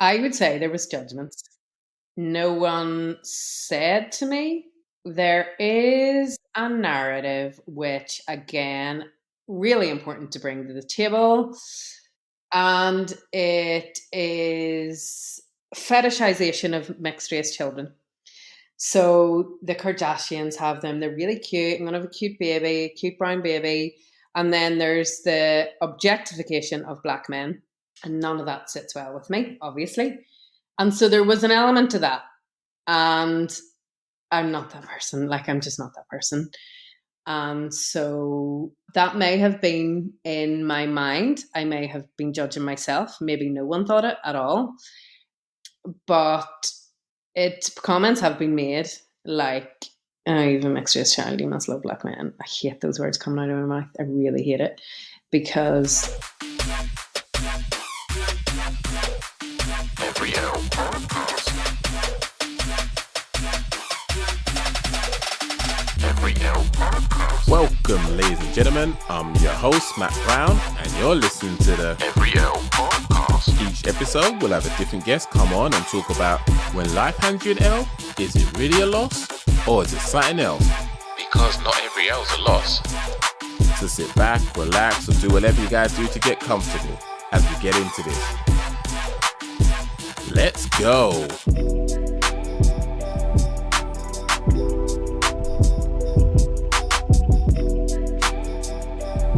I would say there was judgments. No one said to me. There is a narrative which, again, really important to bring to the table, and it is fetishization of mixed race children. So the Kardashians have them. They're really cute. I'm going to have a cute baby, cute brown baby. And then there's the objectification of black men. And none of that sits well with me, obviously. And so there was an element to that. And I'm not that person. Like, I'm just not that person. And so that may have been in my mind. I may have been judging myself. Maybe no one thought it at all. But comments have been made like, oh, you've a mixed race child, you must love black men. I hate those words coming out of my mouth. I really hate it because Every L podcast. Every L podcast. Welcome, ladies and gentlemen. I'm your host, Matt Brown, and you're listening to the Every L podcast. Each episode, we'll have a different guest come on and talk about when life hands you an L, is it really a loss or is it something else? Because not every L's a loss. So sit back, relax, or do whatever you guys do to get comfortable as we get into this. Let's go.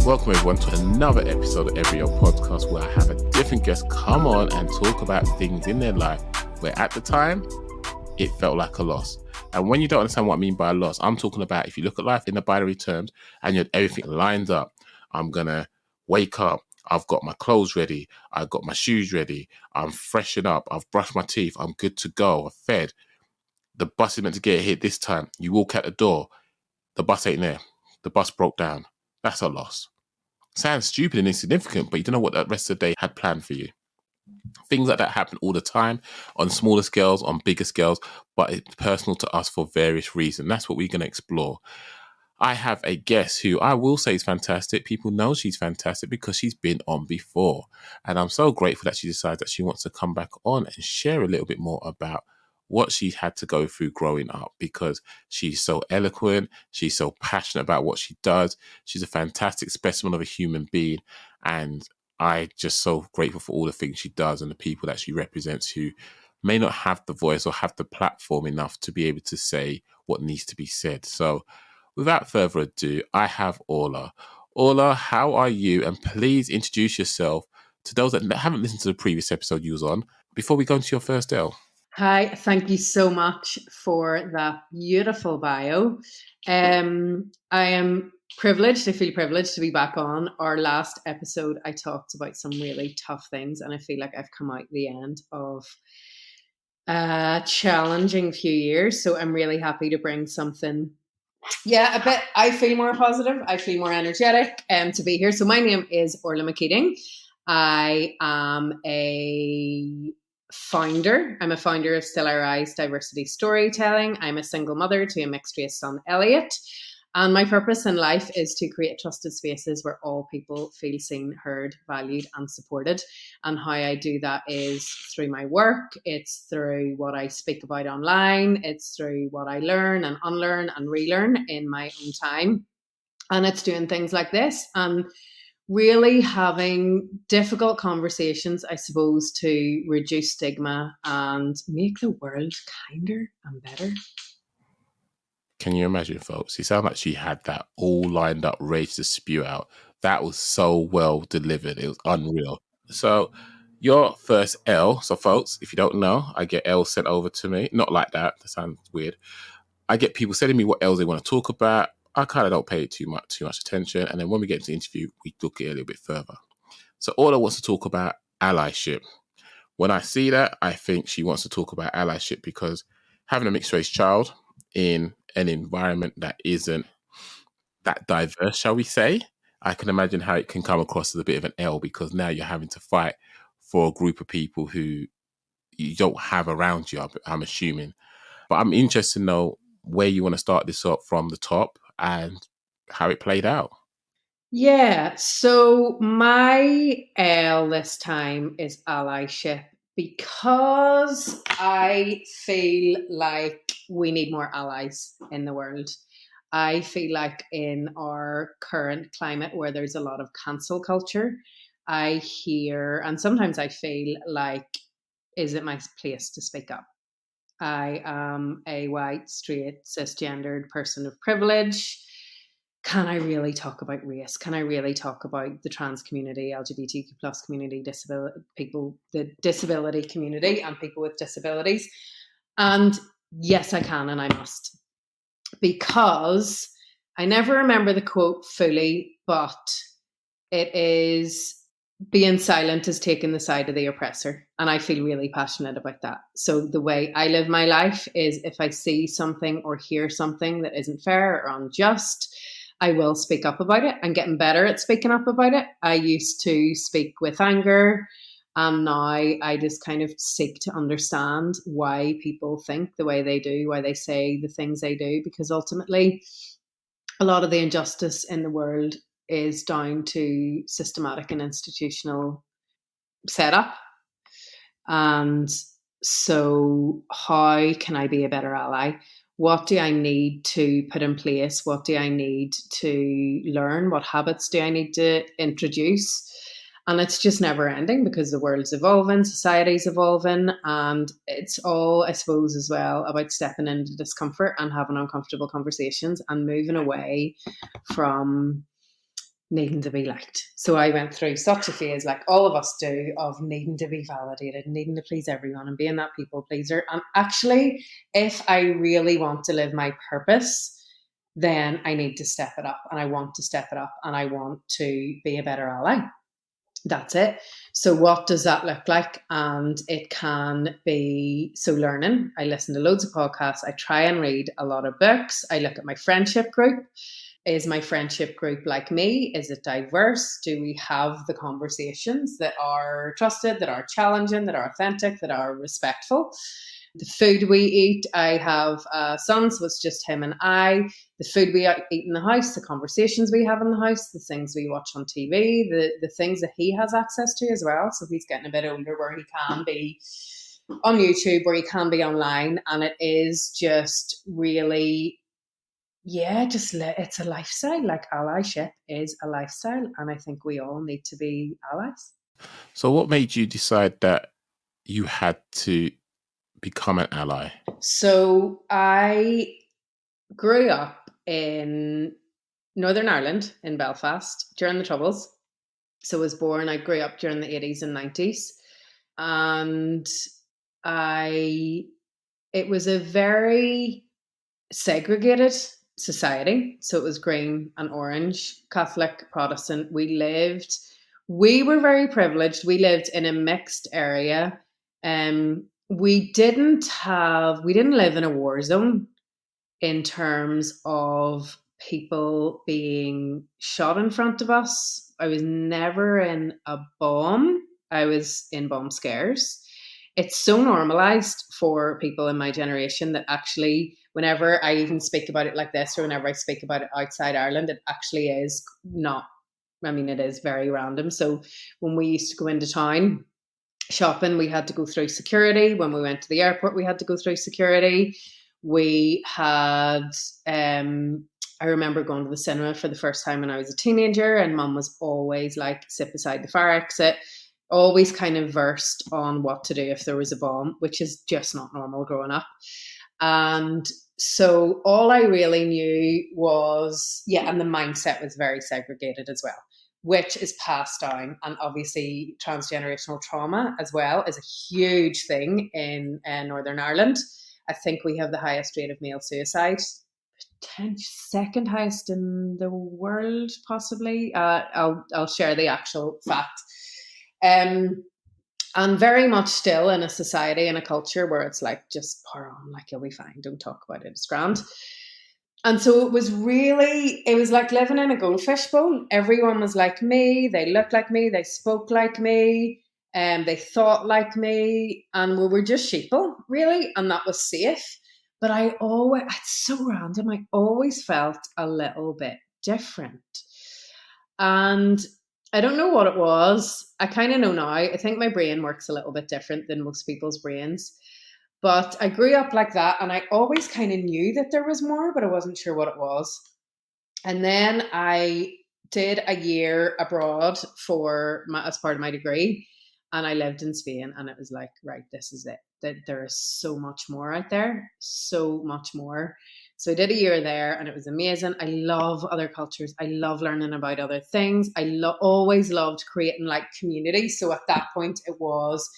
Welcome everyone to another episode of Every Old Podcast, where I have a different guest come on and talk about things in their life where at the time it felt like a loss. And when you don't understand what I mean by a loss, I'm talking about if you look at life in the binary terms and you had everything lined up. I'm gonna wake up, I've got my clothes ready, I've got my shoes ready, I'm freshened up, I've brushed my teeth, I'm good to go, I've fed. The bus is meant to get here this time. You walk out the door, the bus ain't there, the bus broke down. That's a loss. Sounds stupid and insignificant, but you don't know what that rest of the day had planned for you. Things like that happen all the time on smaller scales, on bigger scales, but it's personal to us for various reasons. That's what we're going to explore. I have a guest who I will say is fantastic. People know she's fantastic because she's been on before. And I'm so grateful that she decides that she wants to come back on and share a little bit more about what she had to go through growing up, because she's so eloquent, she's so passionate about what she does, she's a fantastic specimen of a human being, and I just so grateful for all the things she does and the people that she represents who may not have the voice or have the platform enough to be able to say what needs to be said. So without further ado, I have Orla. Orla, how are you? And please introduce yourself to those that haven't listened to the previous episode you was on before we go into your first L. Hi, thank you so much for that beautiful bio. I am privileged, I feel privileged to be back on. Our last episode, I talked about some really tough things, and I feel like I've come out the end of a challenging few years. So I'm really happy to bring something, a bit, I feel more positive, I feel more energetic to be here. So my name is Orla McKeating. I am a founder. I'm a founder of Still I Rise Diversity Storytelling. I'm a single mother to a mixed race son, Elliot. And my purpose in life is to create trusted spaces where all people feel seen, heard, valued, and supported. And how I do that is through my work. It's through what I speak about online. It's through what I learn and unlearn and relearn in my own time. And it's doing things like this and really having difficult conversations, I suppose, to reduce stigma and make the world kinder and better. Can you imagine, folks? It sounded like she had that all lined up, ready to spew out. That was so well delivered. It was unreal. So your first L, so folks, if you don't know, I get L's sent over to me. Not like that. That sounds weird. I get people sending me what L's they want to talk about. I kind of don't pay too much attention. And then when we get into the interview, we look at it a little bit further. So Orla wants to talk about allyship. When I see that, I think she wants to talk about allyship because having a mixed race child in an environment that isn't that diverse, shall we say, I can imagine how it can come across as a bit of an L, because now you're having to fight for a group of people who you don't have around you, I'm assuming. But I'm interested to know where you want to start this up from the top and how it played out. Yeah, so my L this time is allyship, Because I feel like we need more allies in the world. I feel like in our current climate where there's a lot of cancel culture, I hear, and sometimes I feel like, is it my place to speak up? I am a white, straight, cisgendered person of privilege. Can I really talk about race? Can I really talk about the trans community, LGBTQ plus community, disability people, the disability community, and people with disabilities? And yes, I can, and I must, because I never remember the quote fully, but it is, being silent is taking the side of the oppressor. And I feel really passionate about that. So the way I live my life is, if I see something or hear something that isn't fair or unjust, I will speak up about it. I'm getting better at speaking up about it. I used to speak with anger, and now I just kind of seek to understand why people think the way they do, why they say the things they do, because ultimately a lot of the injustice in the world is down to systematic and institutional setup. And so, how can I be a better ally? What do I need to put in place? What do I need to learn? What habits do I need to introduce? And it's just never ending, because the world's evolving, society's evolving, and it's all, I suppose, as well about stepping into discomfort and having uncomfortable conversations and moving away from needing to be liked. So I went through such a phase, like all of us do, of needing to be validated, needing to please everyone and being that people pleaser. And actually, if I really want to live my purpose, then I need to step it up, and I want to step it up, and I want to be a better ally. That's it. So what does that look like? And it can be, so learning. I listen to loads of podcasts. I try and read a lot of books. I look at my friendship group. Is my friendship group like me? Is it diverse? Do we have the conversations that are trusted, that are challenging, that are authentic, that are respectful? The food we eat, I have sons, so it's just him and I. The food we eat in the house, the conversations we have in the house, the things we watch on TV, the things that he has access to as well. So he's getting a bit older where he can be on YouTube, where he can be online. And it is just really, it's a lifestyle. Like, allyship is a lifestyle. And I think we all need to be allies. So what made you decide that you had to become an ally? So I grew up in Northern Ireland, in Belfast, during the Troubles. So I was born, I grew up during the 80s and 90s. And it was a very segregated society. So it was green and orange, Catholic, Protestant. We were very privileged. We lived in a mixed area. We didn't live in a war zone in terms of people being shot in front of us. I was never in a bomb. I was in bomb scares. It's so normalized for people in my generation that actually, whenever I even speak about it like this, or whenever I speak about it outside Ireland, it actually is not, it is very random. So when we used to go into town shopping, we had to go through security. When we went to the airport, we had to go through security. We had, I remember going to the cinema for the first time when I was a teenager, and mum was always like, sit beside the fire exit, always kind of versed on what to do if there was a bomb, which is just not normal growing up. And so all I really knew was, and the mindset was very segregated as well, which is passed down. And obviously transgenerational trauma as well is a huge thing in Northern Ireland. I think we have the highest rate of male suicide, second highest in the world, possibly. I'll share the actual fact. And very much still in a society and a culture where it's like, just pour on, like, you'll be fine, don't talk about it, it's grand. And so it was like living in a goldfish bowl. Everyone was like me, they looked like me, they spoke like me, and they thought like me, and we were just sheeple, really, and that was safe. But it's so random, I always felt a little bit different. And I don't know what it was. I kind of know now. I think my brain works a little bit different than most people's brains. But I grew up like that, and I always kind of knew that there was more, but I wasn't sure what it was. And then I did a year abroad as part of my degree, and I lived in Spain, and it was like, right, this is it. That there is so much more out there, so much more. So I did a year there, and it was amazing. I love other cultures. I love learning about other things. I always loved creating like community. So at that point, it was,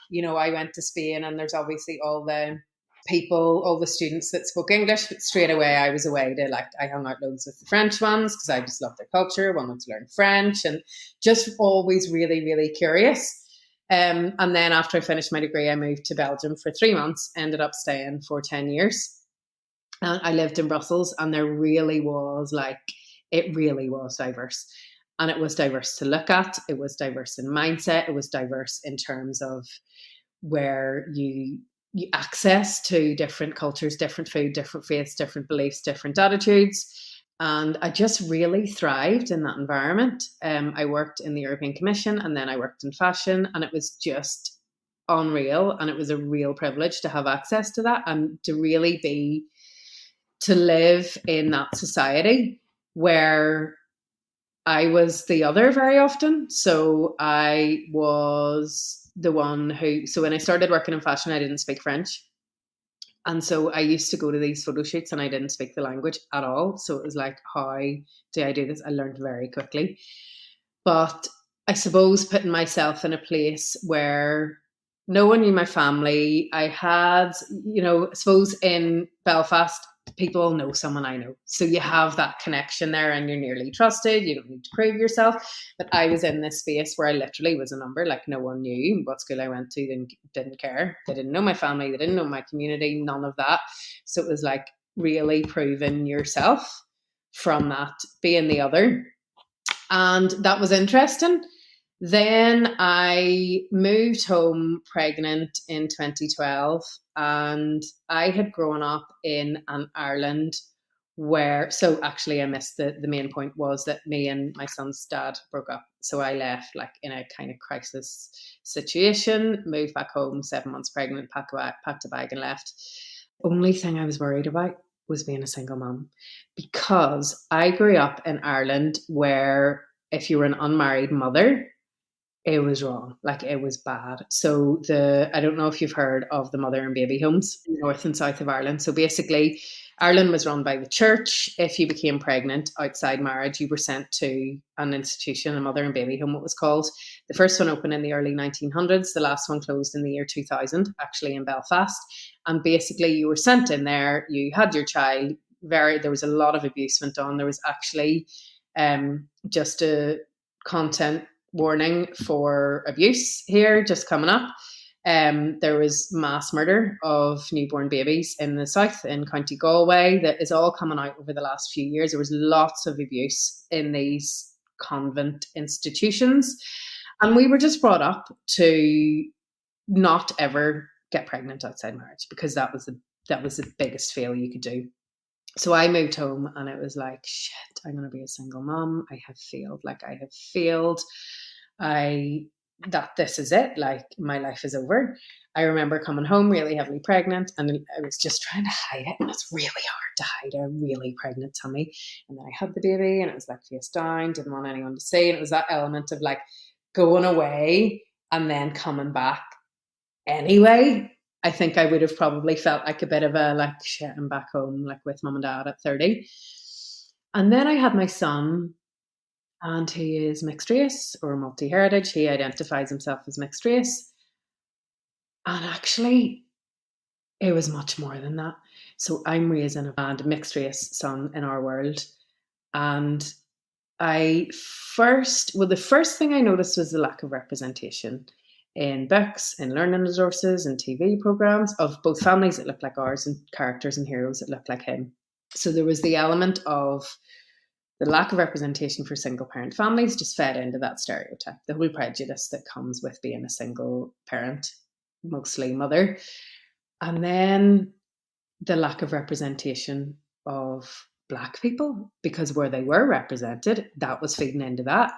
I went to Spain, and there's obviously all the students that spoke English, but straight away I was away to I hung out loads with the French ones because I just loved their culture, wanted to learn French, and just always really, really curious. And then after I finished my degree, I moved to Belgium for 3 months, ended up staying for 10 years. And I lived in Brussels, and it really was diverse. And it was diverse to look at. It was diverse in mindset. It was diverse in terms of where you access to different cultures, different food, different faiths, different beliefs, different attitudes. And I just really thrived in that environment. I worked in the European Commission, and then I worked in fashion, and it was just unreal. And it was a real privilege to have access to that and to live in that society where I was the other very often. So I was the one so when I started working in fashion, I didn't speak French. And so I used to go to these photo shoots, and I didn't speak the language at all. So it was like, how do I do this? I learned very quickly. But I suppose putting myself in a place where no one knew my family, I had, I suppose in Belfast, people know someone I know. So you have that connection there, and you're nearly trusted. You don't need to prove yourself. But I was in this space where I literally was a number. Like, no one knew what school I went to, didn't care. They didn't know my family. They didn't know my community, none of that. So it was like really proving yourself from that, being the other. And that was interesting. Then I moved home pregnant in 2012, and I had grown up in an Ireland so actually I missed the main point was that me and my son's dad broke up. So I left in a kind of crisis situation, moved back home, 7 months pregnant, packed a bag and left. Only thing I was worried about was being a single mom, because I grew up in Ireland where if you were an unmarried mother, it was wrong. It was bad. So I don't know if you've heard of the mother and baby homes in the north and south of Ireland. So basically, Ireland was run by the church. If you became pregnant outside marriage, you were sent to an institution, a mother and baby home, what was called. The first one opened in the early 1900s. The last one closed in the year 2000, actually in Belfast. And basically, you were sent in there. You had your child. There was a lot of abuse went on. There was actually just a content warning for abuse here just coming up. There was mass murder of newborn babies in the south, in County Galway, that is all coming out over the last few years. There was lots of abuse in these convent institutions, and we were just brought up to not ever get pregnant outside marriage, because that was the biggest fail you could do. So I moved home, and it was like, shit, I'm going to be a single mom. I have failed. This is it. My life is over. I remember coming home really heavily pregnant, and I was just trying to hide it. And it's really hard to hide a really pregnant tummy. And then I had the baby, and it was face down, didn't want anyone to see. And it was that element of going away and then coming back anyway. I think I would have probably felt like a bit of a shit, I'm back home with mum and dad at 30. And then I had my son, and he is mixed race or multi-heritage. He identifies himself as mixed race. And actually, it was much more than that. So I'm raising a mixed race son in our world. And the first thing I noticed was the lack of representation in books, in learning resources, and TV programs of both families that look like ours and characters and heroes that look like him. So there was the element of the lack of representation for single parent families just fed into that stereotype, the whole prejudice that comes with being a single parent, mostly mother. And then the lack of representation of Black people, because where they were represented, that was feeding into that.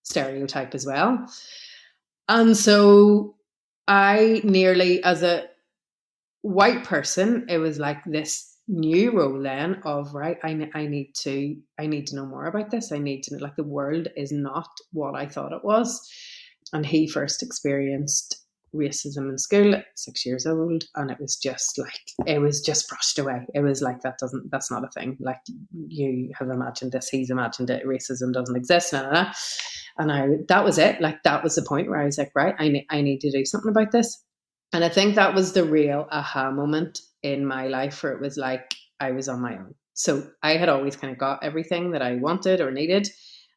stereotype as well. And so I nearly, as a white person, it was like this new role then of, right, I need to know more about this. I need to know, like, the world is not what I thought it was. And he first experienced racism in school at 6 years old, and it was just brushed away. It was like, that's not a thing. Like, you have imagined this, he's imagined it, racism doesn't exist. And that was it. Like, that was the point where I was like, right, I need to do something about this. And I think that was the real aha moment in my life, where it was like I was on my own. So I had always kind of got everything that I wanted or needed.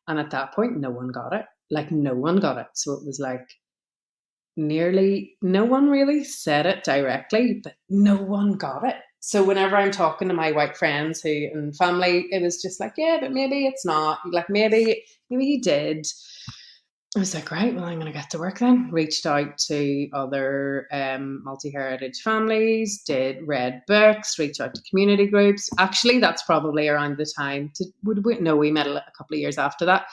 And at that point, no one got it. Like, no one got it. So it was like, nearly no one really said it directly, but no one got it. So whenever I'm talking to my white friends and family, it was just like, yeah, but maybe it's not. Like, maybe he did. I was like, right, well, I'm going to get to work then. Reached out to other multi-heritage families, read books, reached out to community groups. Actually, that's probably around the time we met a couple of years after that.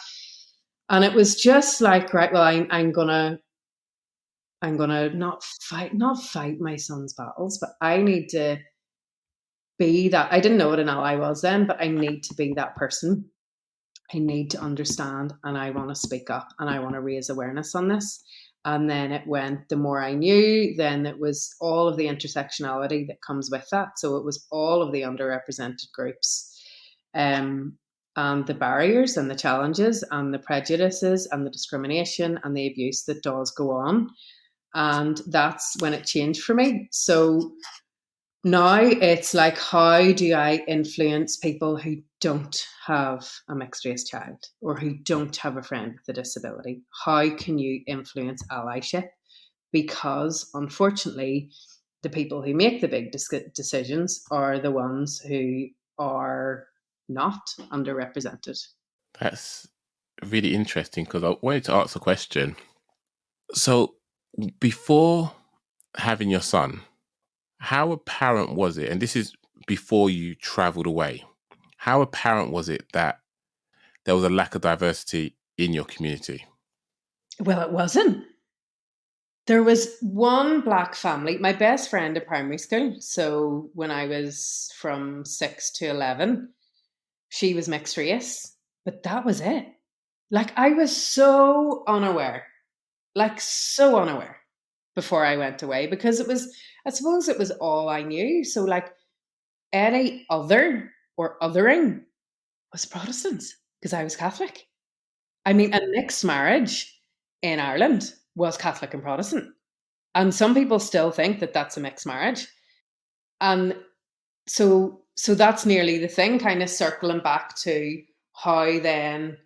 And it was just like, right, well, I'm gonna not fight my son's battles, but I need to be that. I didn't know what an ally was then, but I need to be that person. I need to understand, and I want to speak up, and I want to raise awareness on this. And then it went, the more I knew, then it was all of the intersectionality that comes with that. So it was all of the underrepresented groups, and the barriers and the challenges and the prejudices and the discrimination and the abuse that does go on. And that's when it changed for me. So now it's like, how do I influence people who don't have a mixed race child, or who don't have a friend with a disability? How can you influence allyship? Because unfortunately, the people who make the big decisions are the ones who are not underrepresented. That's really interesting, because I wanted to ask a question. So before having your son, how apparent was it, and this is before you traveled away, how apparent was it that there was a lack of diversity in your community? Well, it wasn't. There was one black family, my best friend at primary school. So when I was from 6 to 11, she was mixed race, but that was it. Like, I was so unaware before I went away, because I suppose it was all I knew. So, like, any other or othering was Protestants, because I was Catholic. I mean, a mixed marriage in Ireland was Catholic and Protestant. And some people still think that that's a mixed marriage. And so that's nearly the thing, kind of circling back to how then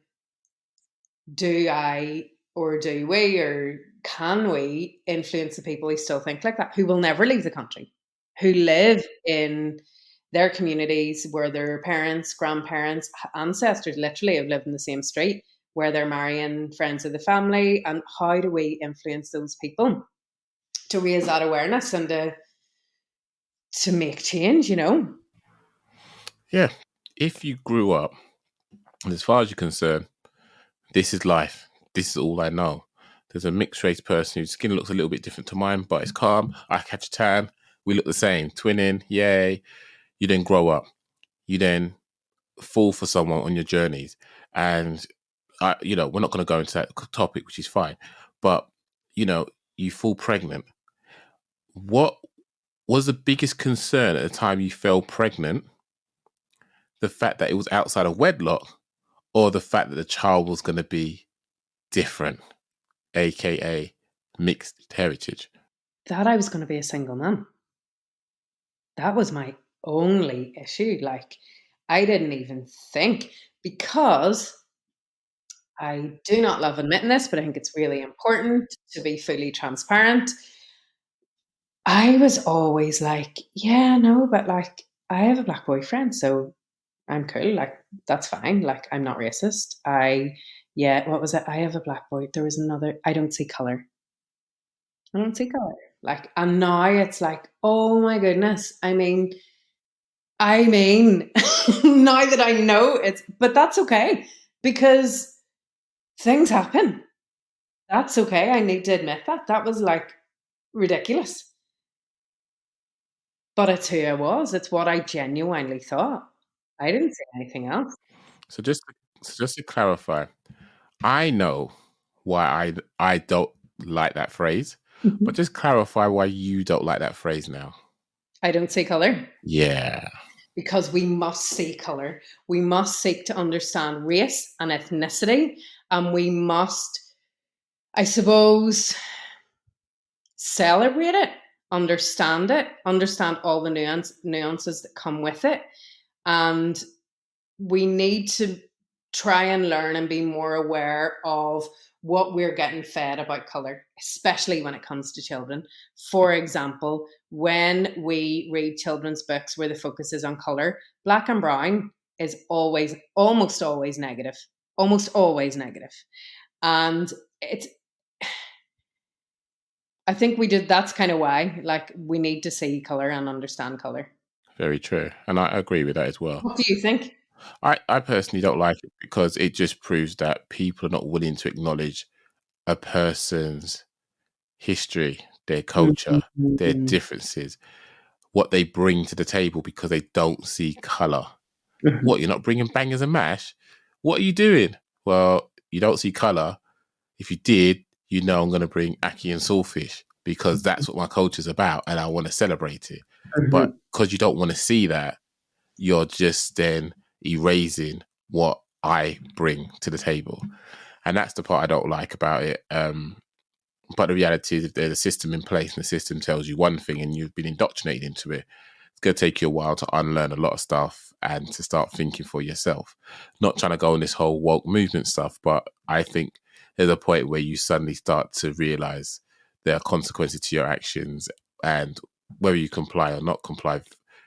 do I, or do we, or can we influence the people who still think like that, who will never leave the country, who live in their communities where their parents, grandparents, ancestors literally have lived in the same street, where they're marrying friends of the family? And how do we influence those people to raise that awareness and to make change, Yeah. If you grew up, and as far as you're concerned, this is life, this is all I know. There's a mixed race person whose skin looks a little bit different to mine, but it's calm. I catch a tan. We look the same. Twinning, yay. You then grow up. You then fall for someone on your journeys. And, we're not going to go into that topic, which is fine. But, you fall pregnant. What was the biggest concern at the time you fell pregnant? The fact that it was outside of wedlock, or the fact that the child was going to be different, aka mixed heritage? That I was going to be a single mum. That was my only issue. Like, I didn't even think, because I do not love admitting this, but I think it's really important to be fully transparent. I was always like, yeah, no, but like, I have a black boyfriend, so I'm cool. Like, that's fine. Like, I'm not racist. What was it? I have a black boy. There was another, I don't see color. I don't see color. Like, and now it's like, oh my goodness. I mean, now that I know but that's okay, because Things happen. That's okay. I need to admit that. That was like ridiculous. But it's who I was. It's what I genuinely thought. I didn't say anything else. So just to clarify, I know why I don't like that phrase, but just clarify why you don't like that phrase now. I don't see colour. Yeah. Because we must see colour. We must seek to understand race and ethnicity. And we must, I suppose, celebrate it, understand all the nuances that come with it. And we need to try and learn and be more aware of what we're getting fed about colour, especially when it comes to children. For example, when we read children's books where the focus is on colour, black and brown is almost always negative. Almost always negative. And I think that's kind of why, like, we need to see colour and understand colour. Very true. And I agree with that as well. What do you think? I personally don't like it because it just proves that people are not willing to acknowledge a person's history, their culture, their differences, what they bring to the table because they don't see colour. What, you're not bringing bangers and mash? What are you doing? Well, you don't see colour. If you did, you know I'm going to bring ackee and saltfish because that's what my culture's about and I want to celebrate it. But because you don't want to see that, you're just then erasing what I bring to the table. And that's the part I don't like about it. But the reality is, if there's a system in place and the system tells you one thing and you've been indoctrinated into it, it's going to take you a while to unlearn a lot of stuff and to start thinking for yourself. Not trying to go on this whole woke movement stuff, but I think there's a point where you suddenly start to realize there are consequences to your actions, and whether you comply or not comply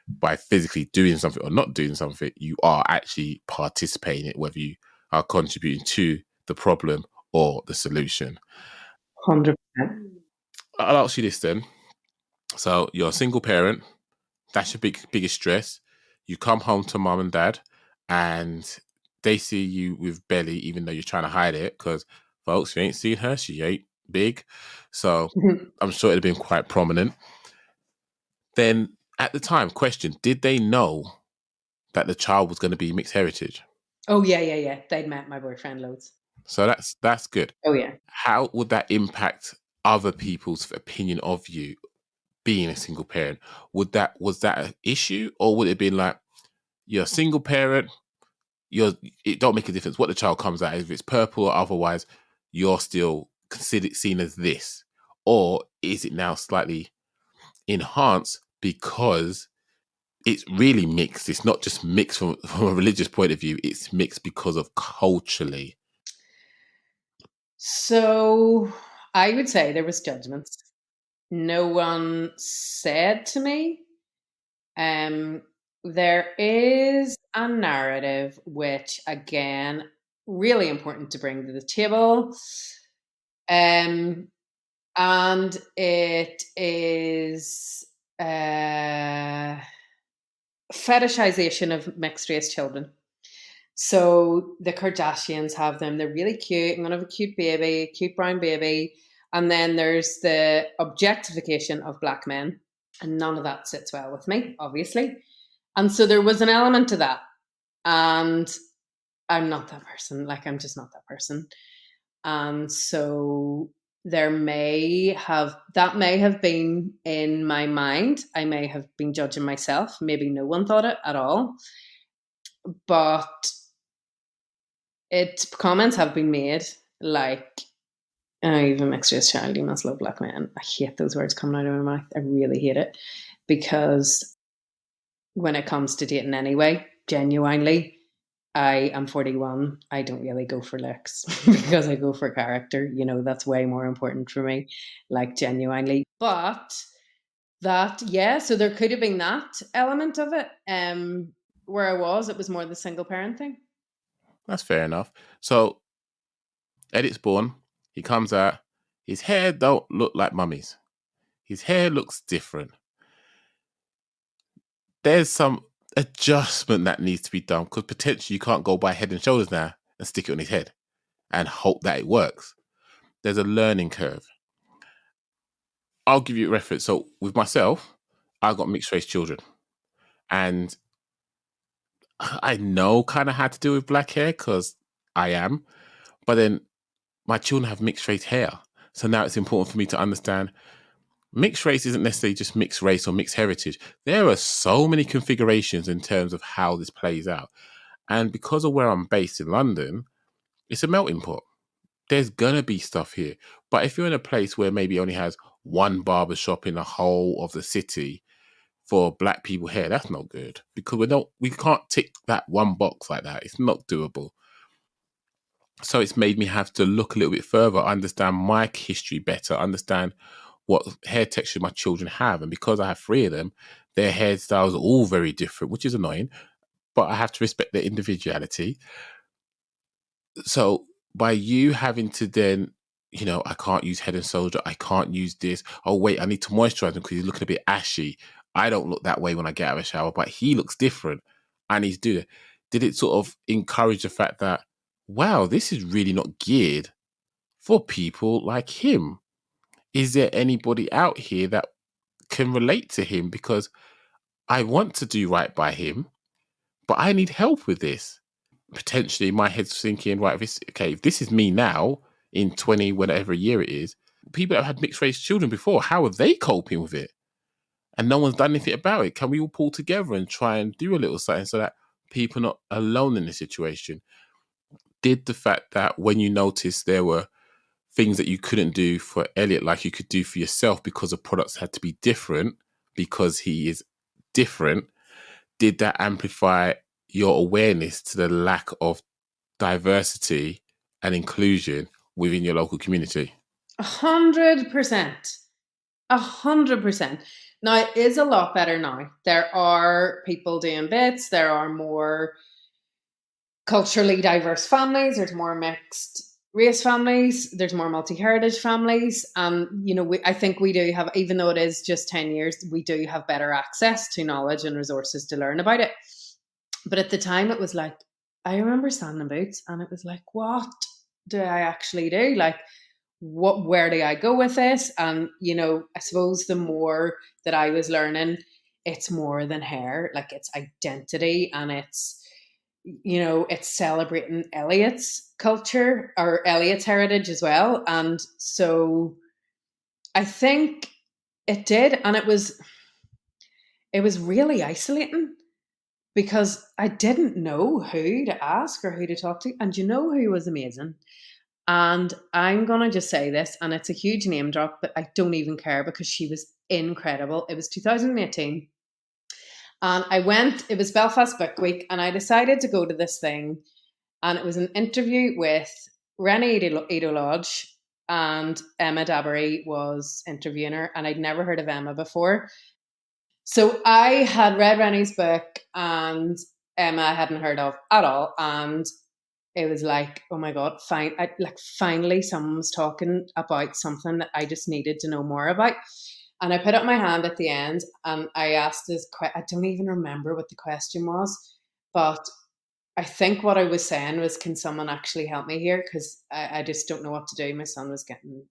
by physically doing something or not doing something, you are actually participating in it, whether you are contributing to the problem or the solution. 100%. I'll ask you this then. So you're a single parent. That's your biggest stress. You come home to mom and dad and they see you with belly, even though you're trying to hide it. Because folks, you ain't seen her. She ain't big. So I'm sure it'd have been quite prominent. Then at the time, question, did they know that the child was going to be mixed heritage? Oh, yeah. They'd met my boyfriend loads. So that's good. Oh, yeah. How would that impact other people's opinion of you being a single parent? Was that an issue, or would it have been like, you're a single parent, it don't make a difference what the child comes out, if it's purple or otherwise, you're still considered seen as this? Or is it now slightly enhanced because it's really mixed? It's not just mixed from a religious point of view, it's mixed because of culturally. So I would say there was judgments. No one said to me. There is a narrative which, again, really important to bring to the table. And it is fetishization of mixed race children. So the Kardashians have them. They're really cute. I'm going to have a cute baby, cute brown baby. And then there's the objectification of black men. And none of that sits well with me, obviously. And so there was an element to that. And I'm not that person. Like, I'm just not that person. And so that may have been in my mind. I may have been judging myself. Maybe no one thought it at all. But comments have been made like, oh, you've a mixed race child, you must love black men. I hate those words coming out of my mouth. I really hate it, because when it comes to dating anyway, genuinely, I am 41. I don't really go for looks because I go for character. You know, that's way more important for me, like, genuinely. But that, yeah, so there could have been that element of it. Where I was, it was more the single parent thing. That's fair enough. So Edit's born, he comes out, his hair don't look like mummy's. His hair looks different. There's some adjustment that needs to be done, because potentially you can't go by Head and Shoulders now and stick it on his head. and hope that it works. There's a learning curve. I'll give you a reference. So with myself, I got mixed race children, and I know kind of how to deal with black hair because I am, but then my children have mixed race hair. So now it's important for me to understand mixed race isn't necessarily just mixed race or mixed heritage. There are so many configurations in terms of how this plays out. And because of where I'm based in London, it's a melting pot. There's going to be stuff here. But if you're in a place where maybe only has one barber shop in the whole of the city for black people hair, that's not good, because we can't tick that one box like that. It's not doable. So it's made me have to look a little bit further, understand my history better, understand what hair texture my children have. And because I have 3 of them, their hairstyles are all very different, which is annoying, but I have to respect their individuality. So by you having to then, I can't use Head and Shoulder, I can't use this. Oh, wait, I need to moisturize him because he's looking a bit ashy. I don't look that way when I get out of a shower, but he looks different. I need to do that. Did it sort of encourage the fact that, wow, this is really not geared for people like him? Is there anybody out here that can relate to him? Because I want to do right by him, but I need help with this. Potentially my head's thinking, right, if this is me now in 20, whatever year it is, people that have had mixed race children before, how are they coping with it? And no one's done anything about it. Can we all pull together and try and do a little something so that people are not alone in the situation? Did the fact that when you noticed there were things that you couldn't do for Elliot like you could do for yourself because the products had to be different because he is different, did that amplify your awareness to the lack of diversity and inclusion within your local community? 100%. 100%. Now, it is a lot better now. There are people doing bits. There are more culturally diverse families. There's more mixed race families. There's more multi-heritage families. I think we do have, even though it is just 10 years, we do have better access to knowledge and resources to learn about it. But at the time, it was like, I remember standing in boots and it was like, what do I actually do? Like, where do I go with this? And, I suppose the more that I was learning, it's more than hair, like it's identity, and it's celebrating Elliot's culture or Elliot's heritage as well. And so I think it did. And it was really isolating because I didn't know who to ask or who to talk to. And who was amazing? And I'm going to just say this, and it's a huge name drop, but I don't even care because she was incredible. It was 2018. And it was Belfast Book Week, and I decided to go to this thing. And it was an interview with Rennie Edo Lodge, and Emma Dabbery was interviewing her. And I'd never heard of Emma before. So I had read Rennie's book, and Emma I hadn't heard of at all. And it was like, oh my God, finally someone was talking about something that I just needed to know more about. And I put up my hand at the end and I asked I don't even remember what the question was, but I think what I was saying was, can someone actually help me here? Because I just don't know what to do. My son was getting,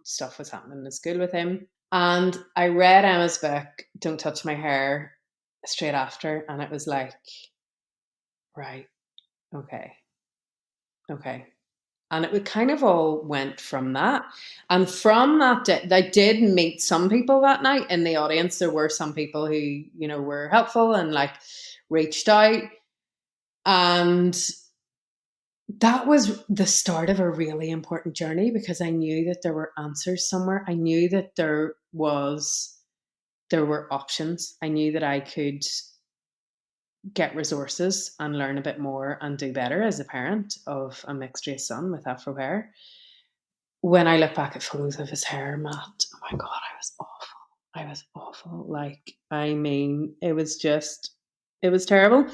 stuff was happening in school with him. And I read Emma's book, Don't Touch My Hair, straight after. And it was like, right, okay. And it kind of all went from that. And from that day, I did meet some people that night in the audience. There were some people who, were helpful and reached out. And that was the start of a really important journey because I knew that there were answers somewhere. I knew that there were options. I knew that I could get resources and learn a bit more and do better as a parent of a mixed race son with afro hair. When I look back at photos of his hair, Matt, oh my God, I was awful. It was terrible.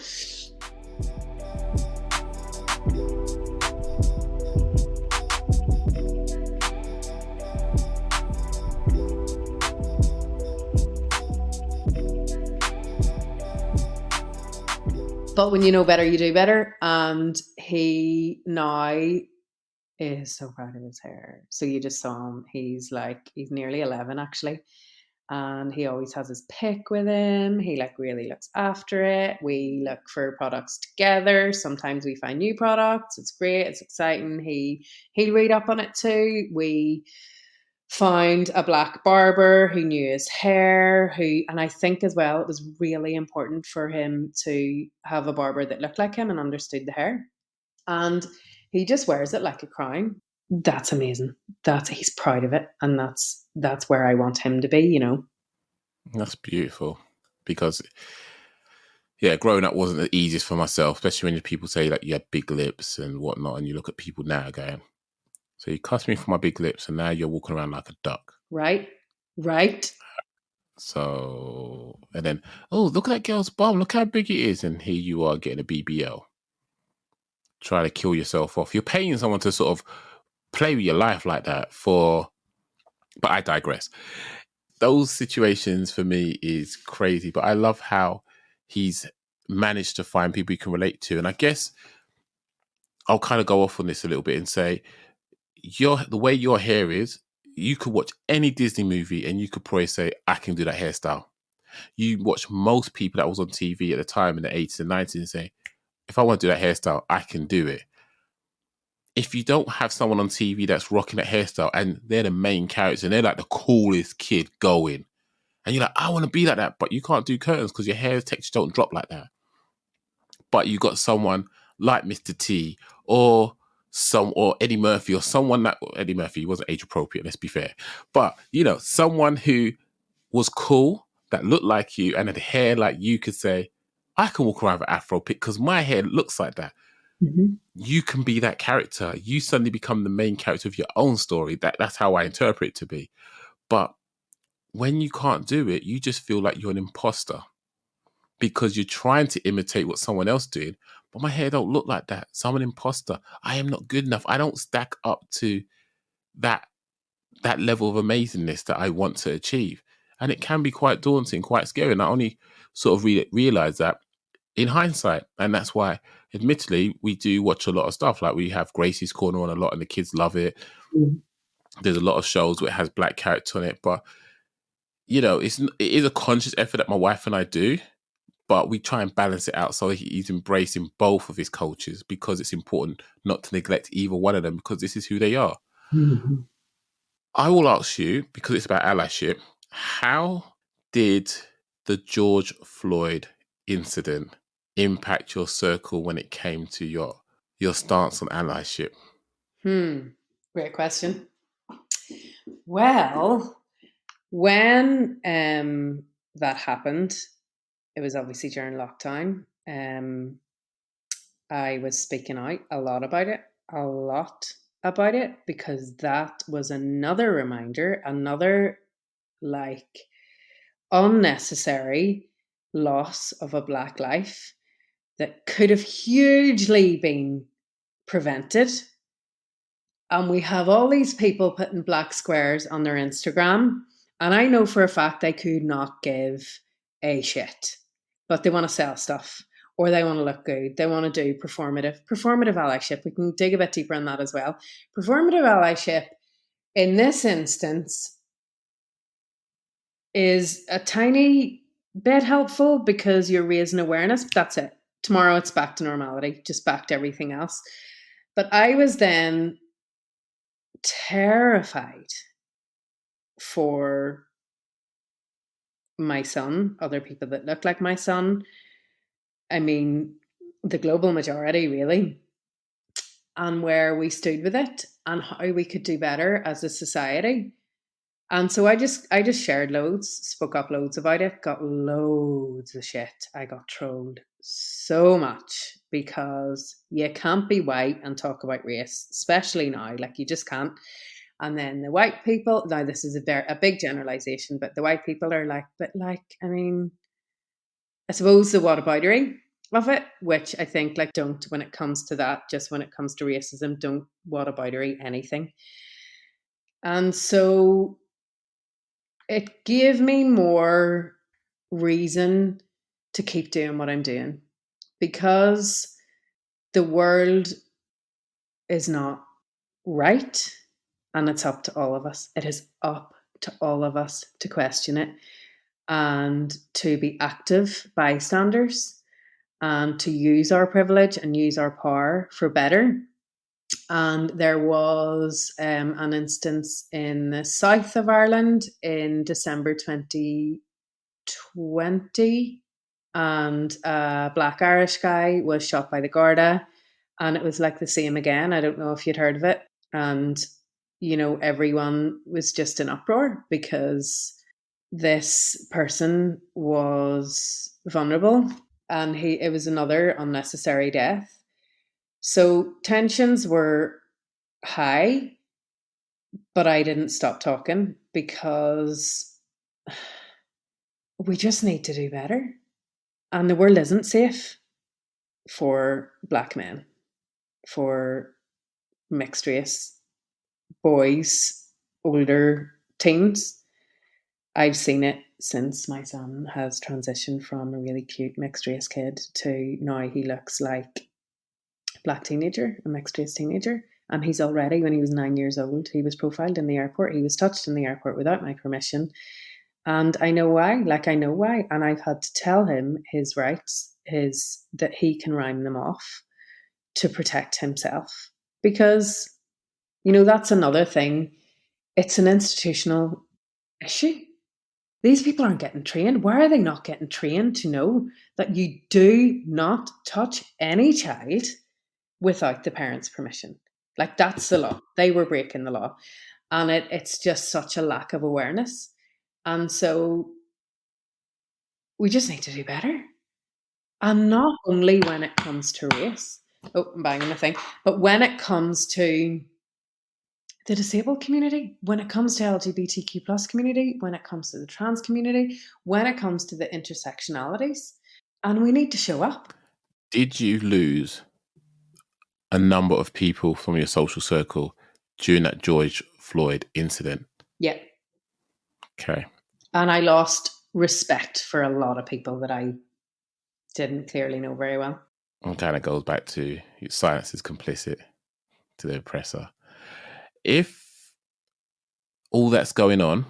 But when you know better, you do better. And he now is so proud of his hair. So you just saw him. He's nearly 11 actually. And he always has his pick with him. He really looks after it. We look for products together. Sometimes we find new products. It's great. It's exciting. He'll read up on it too. We found a black barber who knew his hair, and I think as well it was really important for him to have a barber that looked like him and understood the hair. And he just wears it like a crown. That's amazing. He's proud of it, and that's where I want him to be. That's beautiful, because growing up wasn't the easiest for myself, especially when people say you had big lips and whatnot, and you look at people now going, so you cussed me for my big lips, and now you're walking around like a duck. Right. So, and then, oh, look at that girl's bum, look how big it is, and here you are getting a BBL. Try to kill yourself off. You're paying someone to sort of play with your life like that but I digress. Those situations for me is crazy, but I love how he's managed to find people he can relate to. And I guess I'll kind of go off on this a little bit and say, the way your hair is, you could watch any Disney movie and you could probably say, I can do that hairstyle. You watch most people that was on TV at the time in the 80s and 90s and say, if I want to do that hairstyle, I can do it. If you don't have someone on TV that's rocking that hairstyle and they're the main character and they're like the coolest kid going, and you're like, I want to be like that, but you can't do curtains because your hair texture don't drop like that. But you got someone like Mr. T or Eddie Murphy, or someone that Eddie Murphy wasn't age appropriate, let's be fair. But someone who was cool, that looked like you and had hair like you, could say, I can walk around with Afro pick because my hair looks like that. Mm-hmm. You can be that character. You suddenly become the main character of your own story. That's how I interpret it to be. But when you can't do it, you just feel like you're an imposter because you're trying to imitate what someone else did. But my hair don't look like that. So I'm an imposter. I am not good enough. I don't stack up to that level of amazingness that I want to achieve. And it can be quite daunting, quite scary. And I only sort of realize that in hindsight. And that's why, admittedly, we do watch a lot of stuff. Like we have Gracie's Corner on a lot and the kids love it. Mm. There's a lot of shows where it has black character on it. But, it is a conscious effort that my wife and I do. But we try and balance it out so he's embracing both of his cultures, because it's important not to neglect either one of them, because this is who they are. Mm-hmm. I will ask you, because it's about allyship, how did the George Floyd incident impact your circle when it came to your stance on allyship? Great question. Well, when that happened, it was obviously during lockdown. I was speaking out a lot about it, because that was another reminder, another unnecessary loss of a Black life that could have hugely been prevented. And we have all these people putting black squares on their Instagram, and I know for a fact they could not give a shit, but they want to sell stuff, or they want to look good. They want to do performative allyship. We can dig a bit deeper on that as well. Performative allyship in this instance is a tiny bit helpful because you're raising awareness. That's it. Tomorrow it's back to normality, just back to everything else. But I was then terrified for my son, other people that look like my son. I mean, the global majority, really, and where we stood with it and how we could do better as a society. And so I just shared loads, spoke up loads about it, got loads of shit. I got trolled so much because you can't be white and talk about race, especially now. You just can't. And then the white people, now this is a big generalization, but the white people are I mean, I suppose the whataboutery of it, which I think don't, when it comes to that, just when it comes to racism, don't whataboutery anything. And so it gave me more reason to keep doing what I'm doing, because the world is not right, and it's up to all of us. It is up to all of us to question it and to be active bystanders and to use our privilege and use our power for better. And there was an instance in the south of Ireland in December 2020, and a Black Irish guy was shot by the Garda, and it was like the same again. I don't know if you'd heard of it. And, everyone was just in uproar because this person was vulnerable, and it was another unnecessary death. So tensions were high, but I didn't stop talking because we just need to do better. And the world isn't safe for Black men, for mixed race boys, older teens. I've seen it since my son has transitioned from a really cute mixed race kid to now he looks like a Black teenager, a mixed race teenager. And he's already, when he was 9 years old, he was profiled in the airport. He was touched in the airport without my permission. And I know why. I know why. And I've had to tell him his rights, that he can rhyme them off to protect himself. Because, that's another thing. It's an institutional issue. These people aren't getting trained. Why are they not getting trained to know that you do not touch any child without the parents' permission? Like, that's the law. They were breaking the law. And it's just such a lack of awareness. And so we just need to do better. And not only when it comes to race. Oh, I'm banging the thing. But when it comes to the disabled community, when it comes to LGBTQ plus community, when it comes to the trans community, when it comes to the intersectionalities, and we need to show up. Did you lose a number of people from your social circle during that George Floyd incident? Yeah. Okay. And I lost respect for a lot of people that I didn't clearly know very well. And kind of goes back to silence is complicit to the oppressor. If all that's going on,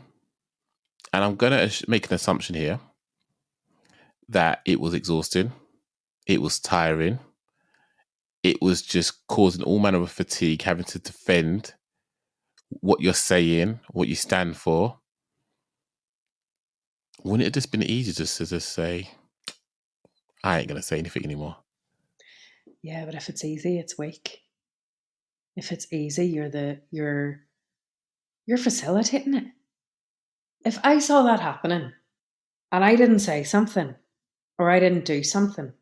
and I'm going to make an assumption here that it was exhausting, it was tiring, it was just causing all manner of fatigue, having to defend what you're saying, what you stand for. Wouldn't it have just been easy just to just say, I ain't going to say anything anymore? Yeah, but if it's easy, it's weak. If it's easy, you're facilitating it. If I saw that happening and I didn't say something or I didn't do something,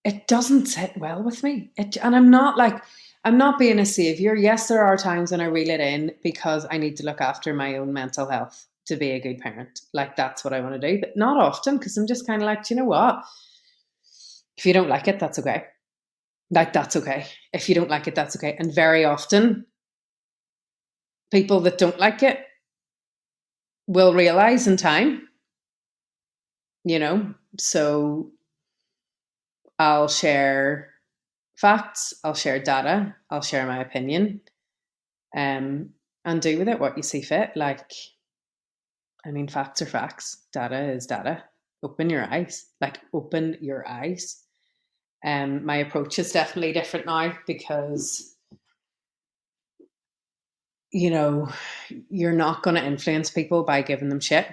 it doesn't sit well with me. And I'm not being a savior. Yes, there are times when I reel it in because I need to look after my own mental health to be a good parent. Like, that's what I want to do, but not often, because I'm just kind of like, you know what? If you don't like it, that's okay. Like, that's okay. If you don't like it, that's okay. And very often, people that don't like it will realize in time, so I'll share facts, I'll share data, I'll share my opinion, and do with it what you see fit. Like, I mean, facts are facts, data is data. Open your eyes, open your eyes. My approach is definitely different now because, you're not going to influence people by giving them shit.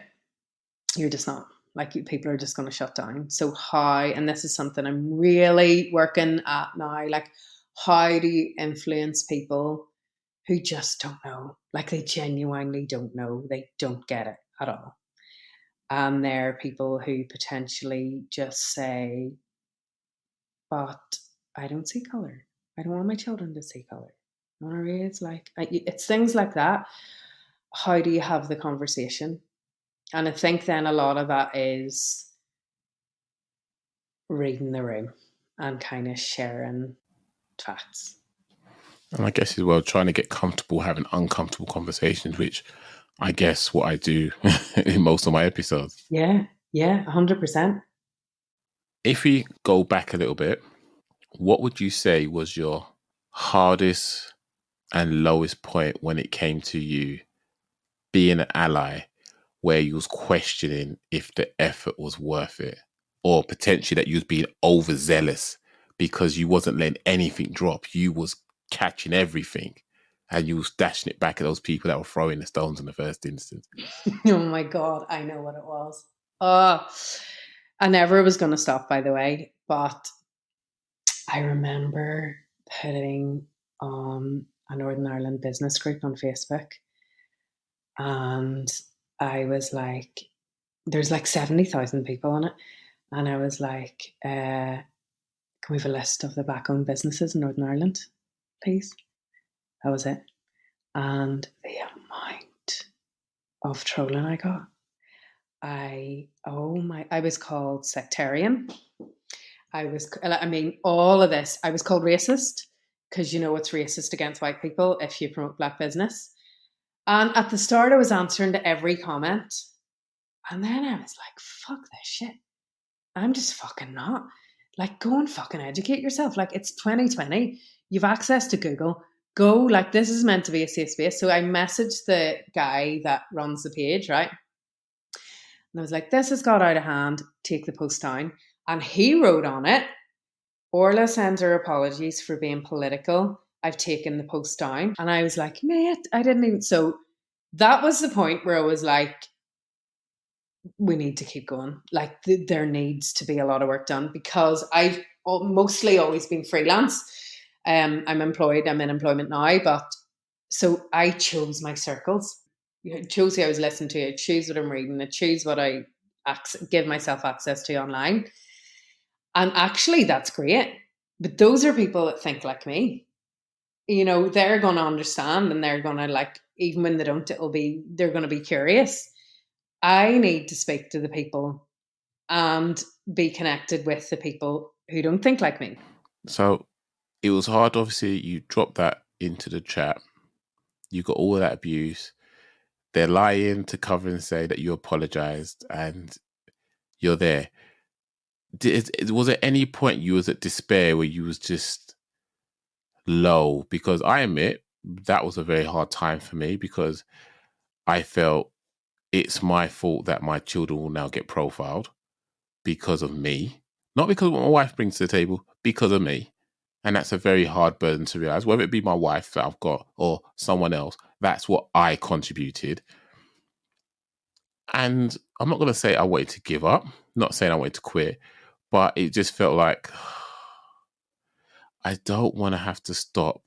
You're just not. People are just going to shut down. So and this is something I'm really working at now, how do you influence people who just don't know? They genuinely don't know. They don't get it at all. And there are people who potentially just say, but I don't see colour. I don't want my children to see colour. I want to raise it's things like that. How do you have the conversation? And I think then a lot of that is reading the room and kind of sharing facts. And I guess as well, trying to get comfortable having uncomfortable conversations, which I guess what I do in most of my episodes. Yeah, 100%. If we go back a little bit, what would you say was your hardest and lowest point when it came to you being an ally, where you was questioning if the effort was worth it, or potentially that you was being overzealous because you wasn't letting anything drop. You was catching everything and you was dashing it back at those people that were throwing the stones in the first instance? Oh my God, I know what it was. I never was going to stop, by the way, but I remember putting on a Northern Ireland business group on Facebook, and I was like, there's like 70,000 people on it. And I was like, can we have a list of the black-owned businesses in Northern Ireland, please? That was it. And the amount of trolling I got. I was called sectarian. All of this. I was called racist because you know it's racist against white people if you promote black business. And at the start, I was answering to every comment. And then I was like, fuck this shit. I'm just fucking not. Like, go and fucking educate yourself. Like, it's 2020. You've access to Google. Go, like, this is meant to be a safe space. So I messaged the guy that runs the page, right? And I was like, this has got out of hand. Take the post down. And he wrote on it, Orla sends her apologies for being political. I've taken the post down. And I was like, mate, I didn't even. So that was the point where I was like, we need to keep going. Like there needs to be a lot of work done because I've mostly always been freelance. I'm employed. I'm in employment now, but so I chose my circles. I chose who I was listening to. I choose what I'm reading. I choose what I give myself access to online. And actually, that's great. But those are people that think like me. You know, they're going to understand, and they're going to like, even when they don't, they're going to be curious. I need to speak to the people and be connected with the people who don't think like me. So it was hard. Obviously, you dropped that into the chat. You got all of that abuse. They're lying to cover and say that you apologized and you're there. Was there any point you was at despair where you was just low? Because I admit that was a very hard time for me because I felt it's my fault that my children will now get profiled because of me. Not because of what my wife brings to the table, because of me. And that's a very hard burden to realize, whether it be my wife that I've got or someone else. That's what I contributed. And I'm not going to say I wanted to give up, not saying I wanted to quit, but it just felt like I don't want to have to stop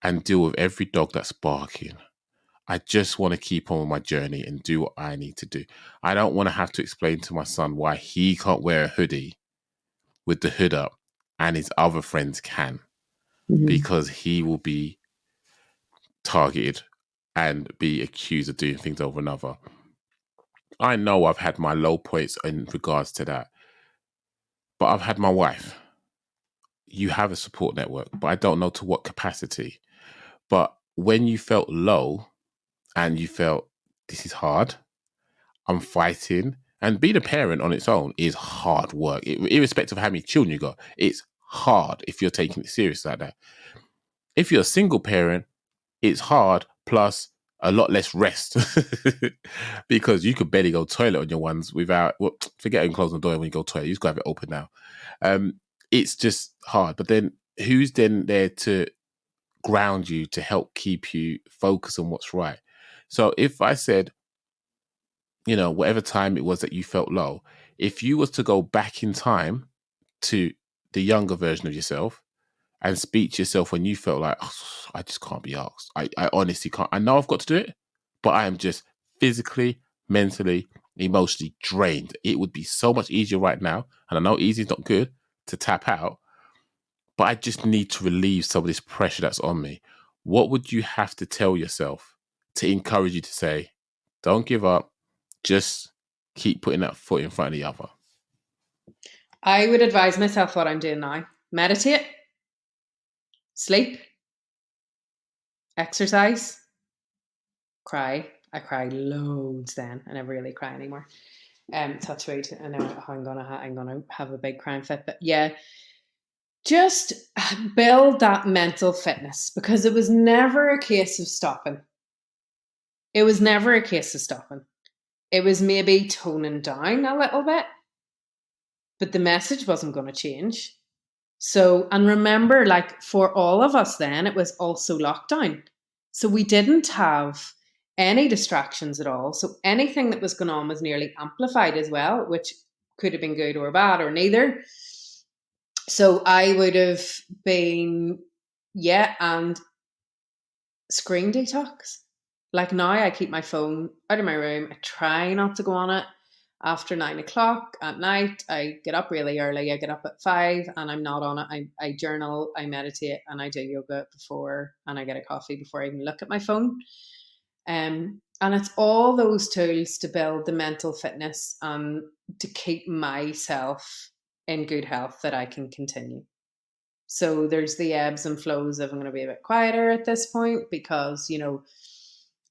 and deal with every dog that's barking. I just want to keep on with my journey and do what I need to do. I don't want to have to explain to my son why he can't wear a hoodie with the hood up and his other friends can, because he will be targeted and be accused of doing things over another. I know I've had my low points in regards to that, but I've had my wife. You have a support network, but I don't know to what capacity. But when you felt low and you felt this is hard, I'm fighting, and being a parent on its own is hard work, irrespective of how many children you got. It's hard if you're taking it serious like that. If you're a single parent, it's hard, plus a lot less rest because you could barely go toilet on your ones without, forgetting closing the door when you go toilet. You just got to have it open now. It's just hard. But then who's then there to ground you, to help keep you focused on what's right? So if I said, whatever time it was that you felt low, if you was to go back in time to the younger version of yourself and speak to yourself when you felt like, I just can't be asked. I honestly can't. I know I've got to do it, but I am just physically, mentally, emotionally drained. It would be so much easier right now. And I know easy is not good to tap out, but I just need to relieve some of this pressure that's on me. What would you have to tell yourself to encourage you to say, don't give up, just keep putting that foot in front of the other? I would advise myself what I'm doing now. Meditate, sleep, exercise, cry. I cry loads then. I never really cry anymore. Touch wood. I know how I'm gonna have a big crying fit, but yeah, just build that mental fitness, because it was never a case of stopping. It was never a case of stopping. It was maybe toning down a little bit, but the message wasn't going to change. So, and remember, like for all of us then, it was also lockdown. So we didn't have any distractions at all. So anything that was going on was nearly amplified as well, which could have been good or bad or neither. So I would have been, and screen detox. Like now I keep my phone out of my room. I try not to go on it after 9 o'clock at night. I get up really early. I get up at 5 and I'm not on it. I journal, I meditate, and I do yoga before, and I get a coffee before I even look at my phone. And it's all those tools to build the mental fitness and to keep myself in good health that I can continue. So there's the ebbs and flows of I'm going to be a bit quieter at this point because,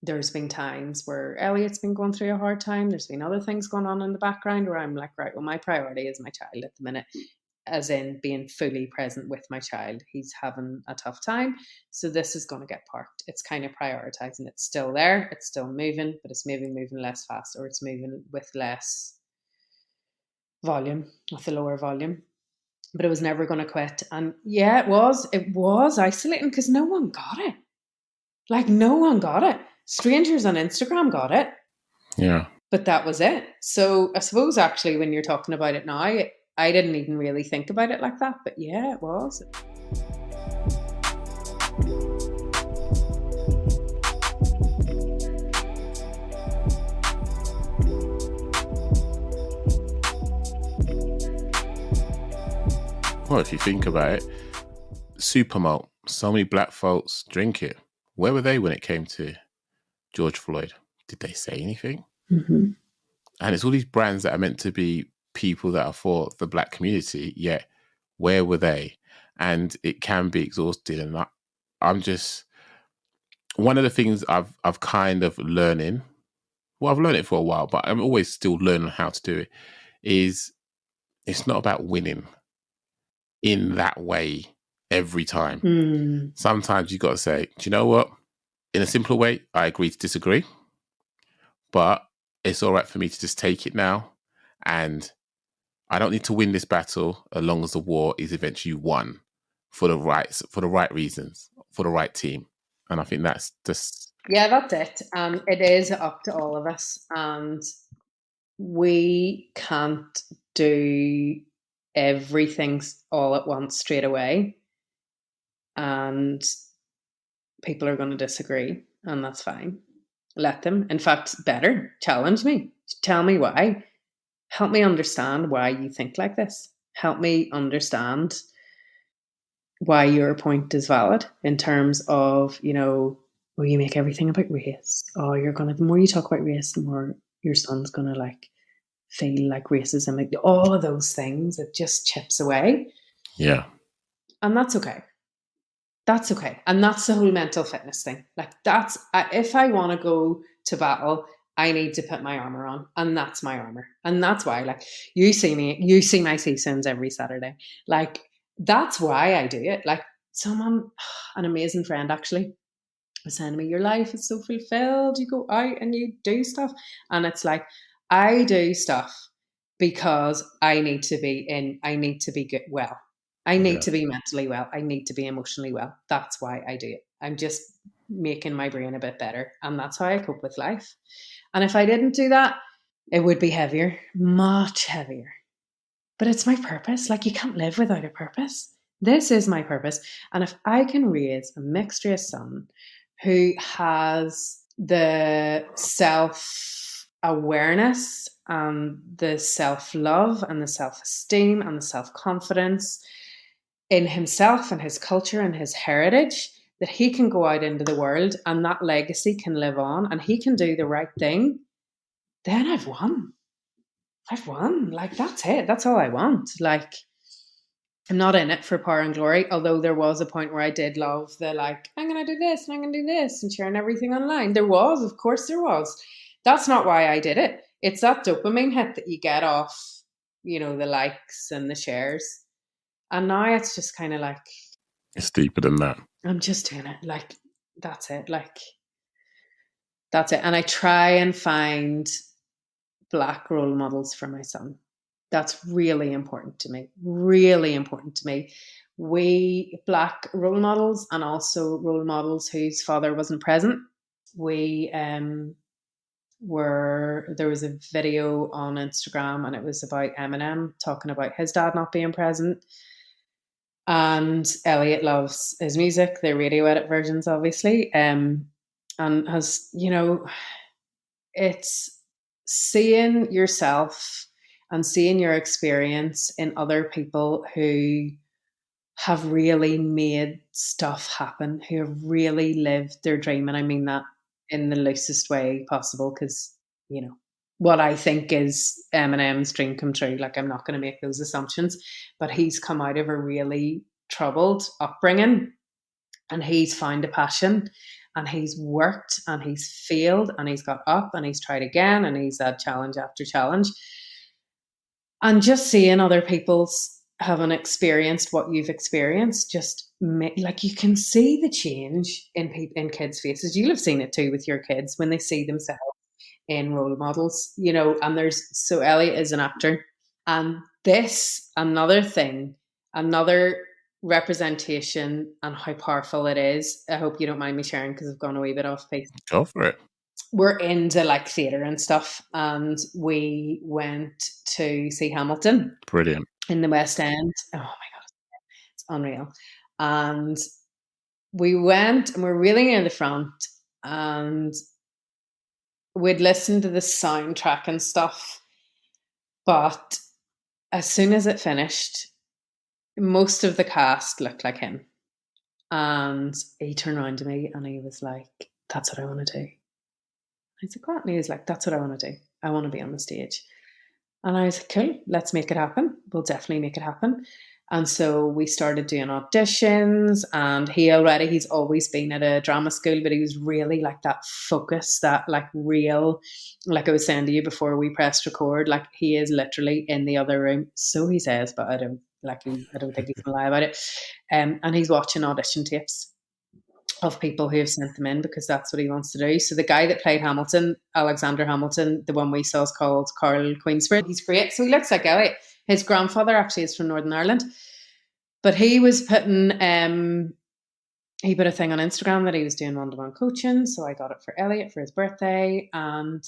there's been times where Elliot's been going through a hard time. There's been other things going on in the background where I'm like, right, well, my priority is my child at the minute, as in being fully present with my child. He's having a tough time. So this is going to get parked. It's kind of prioritizing. It's still there. It's still moving, but it's moving less fast, or it's moving with less volume, with a lower volume. But it was never going to quit. And yeah, it was isolating because no one got it. Like no one got it. Strangers on Instagram got it. Yeah. But that was it. So I suppose actually when you're talking about it now, I didn't even really think about it like that. But yeah, it was. Well, if you think about it, Supermalt, so many black folks drink it. Where were they when it came to George Floyd? Did they say anything? Mm-hmm. And it's all these brands that are meant to be people that are for the black community, yet where were they? And it can be exhausting. And I'm just, one of the things I've kind of learning, well, I've learned it for a while, but I'm always still learning how to do it, is it's not about winning in that way every time. Sometimes you got to say, do you know what? In a simpler way, I agree to disagree, but it's all right for me to just take it now. And I don't need to win this battle as long as the war is eventually won for the right reasons, for the right team. And I think that's just... Yeah, that's it. It is up to all of us. And we can't do everything all at once straight away. And people are going to disagree, and that's fine. Let them. In fact, better. Challenge me. Tell me why. Help me understand why you think like this. Help me understand why your point is valid in terms of, you make everything about race. Oh, the more you talk about race, the more your son's going to feel like racism. Like all of those things, it just chips away. Yeah. And that's okay. That's okay. And that's the whole mental fitness thing. Like if I want to go to battle, I need to put my armor on, and that's my armor. And that's why, you see my CSINs every Saturday. That's why I do it. Someone, an amazing friend actually, was saying to me, your life is so fulfilled. You go out and you do stuff. And it's like, I do stuff because I need to be good, well. I need to be mentally well. I need to be emotionally well. That's why I do it. I'm just making my brain a bit better. And that's how I cope with life. And if I didn't do that, it would be heavier, much heavier. But it's my purpose. You can't live without a purpose. This is my purpose. And if I can raise a mixed race son who has the self-awareness and the self-love and the self-esteem and the self-confidence in himself and his culture and his heritage, that he can go out into the world and that legacy can live on and he can do the right thing, then I've won. That's it. That's all I want. I'm not in it for power and glory, although there was a point where I did love the I'm going to do this and I'm going to do this and sharing everything online. Of course there was. That's not why I did it. It's that dopamine hit that you get off, the likes and the shares. And now it's just kind of like, It's deeper than that. I'm just doing it. Like, that's it. Like, that's it. And I try and find Black role models for my son. That's really important to me. Really important to me. We Black role models, and also role models whose father wasn't present. We were there was a video on Instagram, and it was about Eminem talking about his dad not being present. And Elliot loves his music, the radio edit versions, obviously. And has, it's seeing yourself and seeing your experience in other people who have really made stuff happen, who have really lived their dream. And I mean that in the loosest way possible, because, what I think is Eminem's dream come true. Like, I'm not going to make those assumptions, but he's come out of a really troubled upbringing, and he's found a passion, and he's worked, and he's failed, and he's got up, and he's tried again, and he's had challenge after challenge. And just seeing other people's haven't experienced what you've experienced, just like, you can see the change in kids' faces. You'll have seen it too with your kids when they see themselves in role models, and so Elliot is an actor. And this, another thing, another representation, and how powerful it is. I hope you don't mind me sharing, because I've gone a wee bit off pace. Go for it. We're into like theatre and stuff, and we went to see Hamilton Brilliant. in the West End. Oh my God, it's unreal. And we went, and we're really near the front, and we'd listened to the soundtrack and stuff. But as soon as it finished, most of the cast looked like him. And he turned around to me and he was like, "That's what I want to do." I said, "What?" And he was like, "That's what I want to do. I want to be on the stage." And I was like, "Cool, let's make it happen. We'll definitely make it happen." And so we started doing auditions, and he's always been at a drama school, but he was really like that focus, that like real, like I was saying to you before we pressed record, like he is literally in the other room. So he says, but I don't think he's gonna lie about it. And he's watching audition tapes of people who have sent them in, because that's what he wants to do. So the guy that played Hamilton, Alexander Hamilton, the one we saw, is called Carl Queensbridge. He's great. So he looks like Elliot. His grandfather actually is from Northern Ireland. But he was putting, he put a thing on Instagram that he was doing one-to-one coaching. So I got it for Elliot for his birthday, and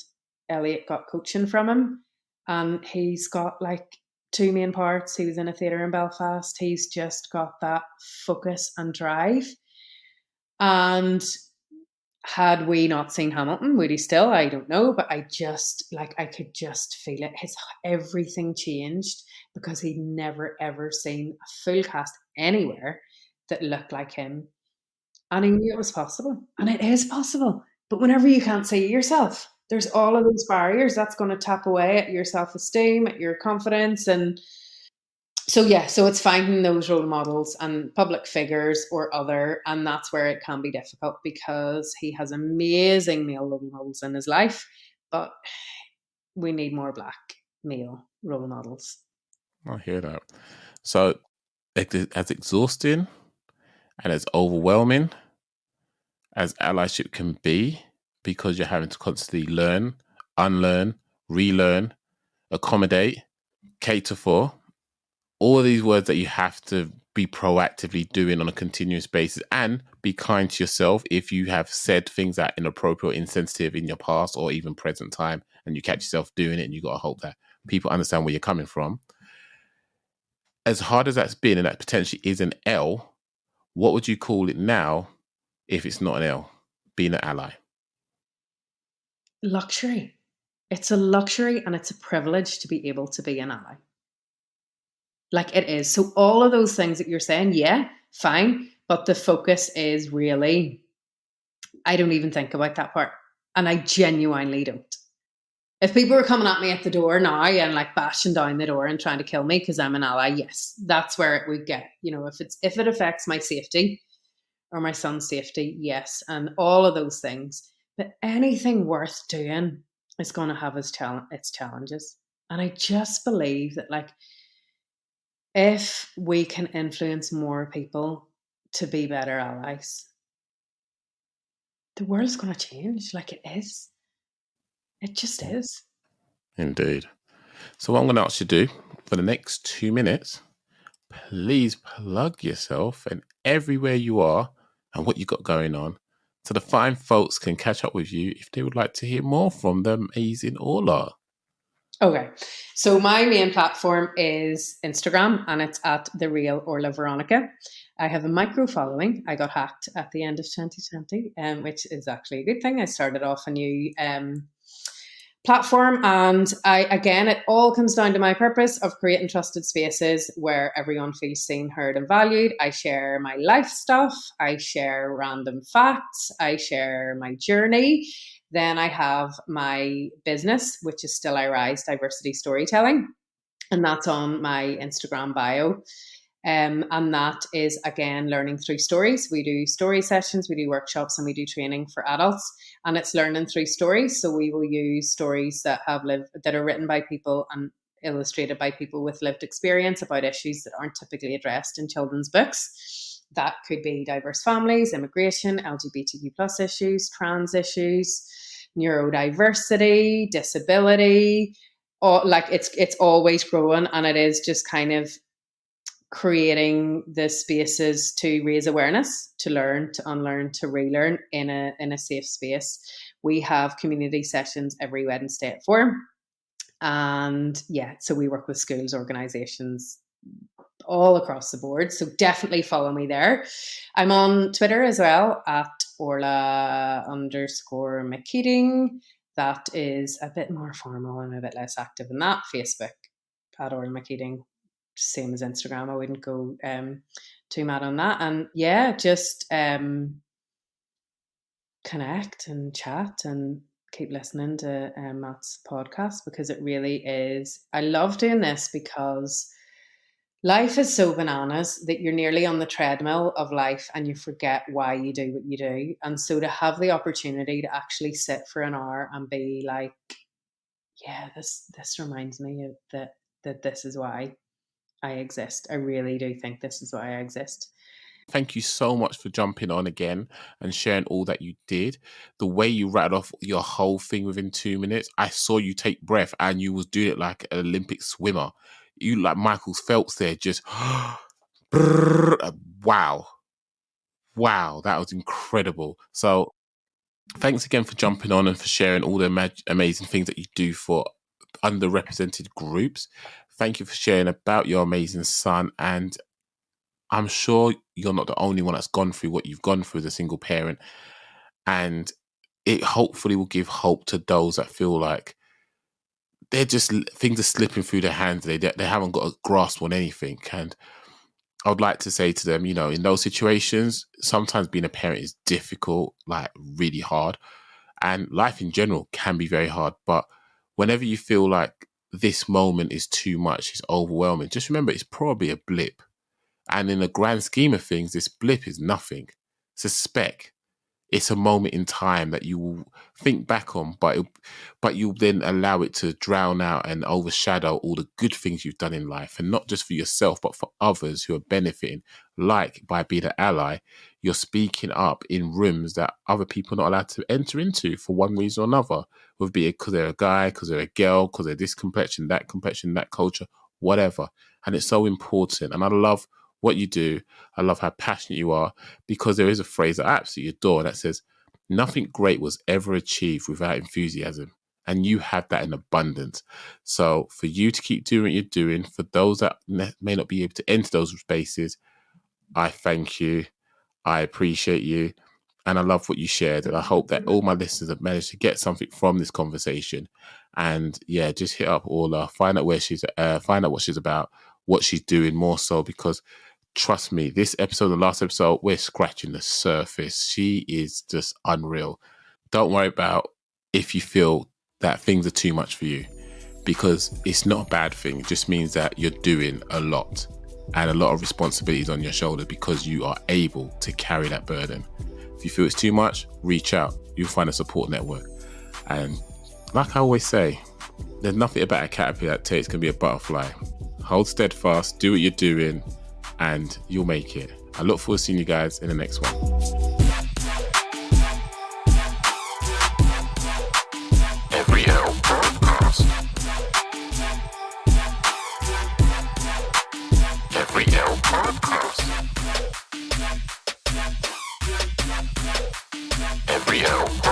Elliot got coaching from him. And he's got like two main parts. He was in a theatre in Belfast. He's just got that focus and drive. And had we not seen Hamilton, would he still? I don't know. But I could just feel it. Everything changed, because he'd never ever seen a full cast anywhere that looked like him. And he knew it was possible. And it is possible. But whenever you can't see yourself, there's all of those barriers. That's going to tap away at your self-esteem, at your confidence. And so it's finding those role models and public figures or other, and that's where it can be difficult, because he has amazing male role models in his life, but we need more Black male role models. I hear that. So, as exhausting and as overwhelming as allyship can be, because you're having to constantly learn, unlearn, relearn, accommodate, cater for, all of these words that you have to be proactively doing on a continuous basis, and be kind to yourself if you have said things that are inappropriate or insensitive in your past or even present time, and you catch yourself doing it, and you got to hope that people understand where you're coming from. As hard as that's been, and that potentially is an L, what would you call it now if it's not an L, being an ally? Luxury. It's a luxury, and it's a privilege to be able to be an ally. Like, it is. So all of those things that you're saying, yeah, fine. But the focus is really, I don't even think about that part. And I genuinely don't. If people were coming at me at the door now and like bashing down the door and trying to kill me because I'm an ally, yes, that's where it would get. If it affects my safety or my son's safety, yes, and all of those things. But anything worth doing is going to have its challenges. And I just believe that, like, if we can influence more people to be better allies, the world's going to change. Like, it is. It just is. Indeed. So what I'm going to ask you to do for the next 2 minutes, please plug yourself and everywhere you are and what you got going on, so the fine folks can catch up with you if they would like to hear more from the amazing Orla. Okay, so my main platform is Instagram, and it's at The Real Orla Veronica. I have a micro following. I got hacked at the end of 2020, which is actually a good thing. I started off a new platform, and it all comes down to my purpose of creating trusted spaces where everyone feels seen, heard, and valued. I share my life stuff. I share random facts. I share my journey. Then I have my business, which is Still I Rise Diversity Storytelling, and that's on my Instagram bio. And that is, again, learning through stories. We do story sessions, we do workshops, and we do training for adults. And it's learning through stories. So we will use stories that are written by people and illustrated by people with lived experience about issues that aren't typically addressed in children's books. That could be diverse families, immigration, LGBTQ plus issues, trans issues, neurodiversity, disability. It's always growing, and it is just kind of creating the spaces to raise awareness, to learn, to unlearn, to relearn in a safe space. We have community sessions every Wednesday at 4. And so we work with schools, organizations, all across the board. So definitely follow me there. I'm on Twitter as well at Orla_McKeating. That is a bit more formal. I'm a bit less active in that. Facebook at Orla McKeating. Same as Instagram. I wouldn't go too mad on that. And just connect and chat and keep listening to Matt's podcast, because it really is. I love doing this because life is so bananas that you're nearly on the treadmill of life and you forget why you do what you do. And so to have the opportunity to actually sit for an hour and be like, this reminds me that this is why I exist. I really do think this is why I exist. Thank you so much for jumping on again and sharing all that you did. The way you rattled off your whole thing within 2 minutes, I saw you take breath and you was doing it like an Olympic swimmer. You like Michael Phelps there, just wow. Wow, that was incredible. So thanks again for jumping on and for sharing all the amazing things that you do for underrepresented groups. Thank you for sharing about your amazing son, and I'm sure you're not the only one that's gone through what you've gone through as a single parent, and it hopefully will give hope to those that feel like things are slipping through their hands. They haven't got a grasp on anything. And I would like to say to them, in those situations, sometimes being a parent is difficult, like really hard, and life in general can be very hard. But whenever you feel like this moment is too much, it's overwhelming, just remember it's probably a blip. And in the grand scheme of things, this blip is nothing. It's a speck. It's a moment in time that you will think back on, but you'll then allow it to drown out and overshadow all the good things you've done in life. And not just for yourself, but for others who are benefiting. Like by being an ally, you're speaking up in rooms that other people are not allowed to enter into for one reason or another. Whether it be because they're a guy, because they're a girl, because they're this complexion, that culture, whatever. And it's so important. And I love what you do. I love how passionate you are, because there is a phrase that I absolutely adore that says, nothing great was ever achieved without enthusiasm. And you have that in abundance. So for you to keep doing what you're doing, for those that may not be able to enter those spaces, I thank you. I appreciate you. And I love what you shared. And I hope that all my listeners have managed to get something from this conversation. And just hit up Orla, find out what she's about, what she's doing more so, because trust me, this episode, the last episode, we're scratching the surface. She is just unreal. Don't worry about if you feel that things are too much for you, because it's not a bad thing. It just means that you're doing a lot and a lot of responsibilities on your shoulder, because you are able to carry that burden. If you feel it's too much, reach out. You'll find a support network. And like I always say, there's nothing about a caterpillar that takes can be a butterfly. hold steadfast, do what you're doing, and you'll make it. I look forward to seeing you guys in the next one. Every L podcast. Every L podcast. Every L